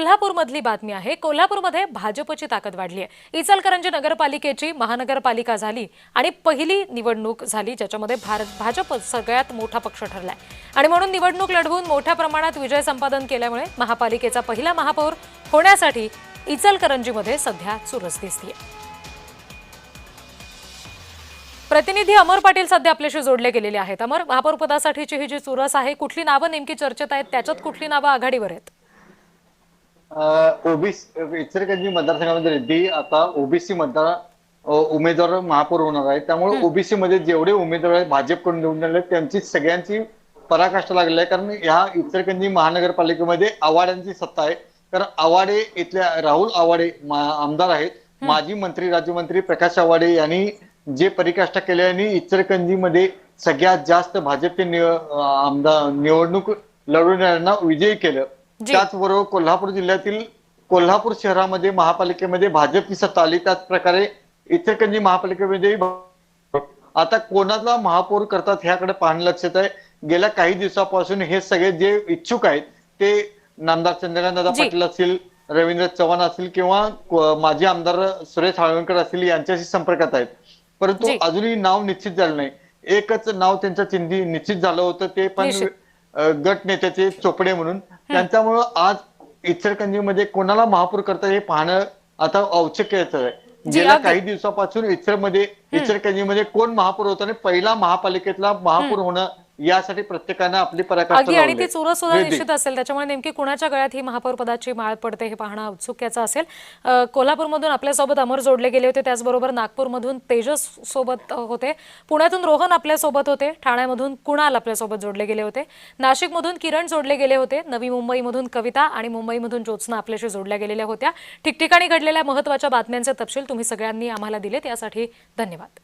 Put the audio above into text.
कोल्हापूरमधली बातमी आहे। कोल्हापूरमध्ये भाजपची ताकद वाढली आहे। इचलकरंजी नगरपालिकेची महानगरपालिका झाली आणि पहिली निवडणूक झाली ज्याच्यामध्ये भाजप सगळ्यात मोठा पक्ष ठरलाय आणि म्हणून निवडणूक लढवून मोठ्या प्रमाणात विजय संपादन केल्यामुळे महापालिकेचा पहिला महापौर होण्यासाठी इचलकरंजीमध्ये सध्या चुरस दिसतेय। प्रतिनिधी अमर पाटील सध्या आपल्याशी जोडले गेलेले आहेत। अमर, महापौर पदासाठीची ही जी चुरस आहे, कुठली नावं नेमकी चर्चेत आहेत, त्याच्यात कुठली नावं आघाडीवर आहेत? ओबीसी इचलकरंजी मतदारसंघामध्ये रेड्डी आता ओबीसी मतदार उमेदवार महापौर होणार आहे। त्यामुळे ओबीसी मध्ये जेवढे उमेदवार आहेत भाजपकडून निवडून आले त्यांची सगळ्यांची पराकाष्ठा लागली आहे। कारण ह्या इचलकरंजी महानगरपालिकेमध्ये आवाड्यांची सत्ता आहे। कारण आवाडे इथल्या राहुल आवाडे आमदार आहेत, माजी मंत्री राज्यमंत्री प्रकाश आवाडे यांनी जे पराकाष्ठा केली आणि इचलकरंजीमध्ये सगळ्यात जास्त भाजपचे आमदार निवडणूक लढवणाऱ्यांना विजयी केलं। त्याचबरोबर कोल्हापूर जिल्ह्यातील कोल्हापूर शहरामध्ये महापालिकेमध्ये भाजपची सत्ता आली। त्याच प्रकारे इचलकरंजी महापालिकेमध्ये आता कोणाला महापौर करतात ह्याकडे पाहणं लक्षात आहे। गेल्या काही दिवसापासून हे सगळे जे इच्छुक आहेत ते नामदार चंद्रकांत दादा पाटील असतील, रवींद्र चव्हाण असतील किंवा माजी आमदार सुरेश हाळवणकर असतील यांच्याशी संपर्कात आहेत, परंतु अजूनही नाव निश्चित झालं नाही। एकच नाव त्यांच्या चिंधी निश्चित झालं होतं, ते पण गट नेत्याचे चोपडे म्हणून। त्यांच्यामुळे आज इचलकरंजीमध्ये कोणाला महापौर करता हे पाहणं आता औत्सुक्याचं आहे। गेल्या काही दिवसापासून इचलकरंजीमध्ये कोण महापौर होतं आणि पहिला महापालिकेतला महापौर होणं यासाठी प्रत्येकानं आपली पराकाष्ठा आणि ती चुरस सुद्धा निश्चित असेल। त्याच्यामुळे नेमकी कुणाच्या गळ्यात ही महापौर पदाची माळ पडते हे पाहणं औत्सुक्याचं असेल। कोल्हापूरमधून आपल्यासोबत अमर जोडले गेले होते, त्याचबरोबर नागपूरमधून तेजस सोबत होते, पुण्यातून रोहन आपल्यासोबत होते, ठाण्यामधून कुणाल आपल्यासोबत जोडले गेले होते, नाशिकमधून किरण जोडले गेले होते, नवी मुंबईमधून कविता आणि मुंबईमधून ज्योत्स्ना आपल्याशी जोडल्या गेलेल्या होत्या। ठिकठिकाणी घडलेल्या महत्त्वाच्या बातम्यांचे तपशील तुम्ही सगळ्यांनी आम्हाला दिलेत, यासाठी धन्यवाद।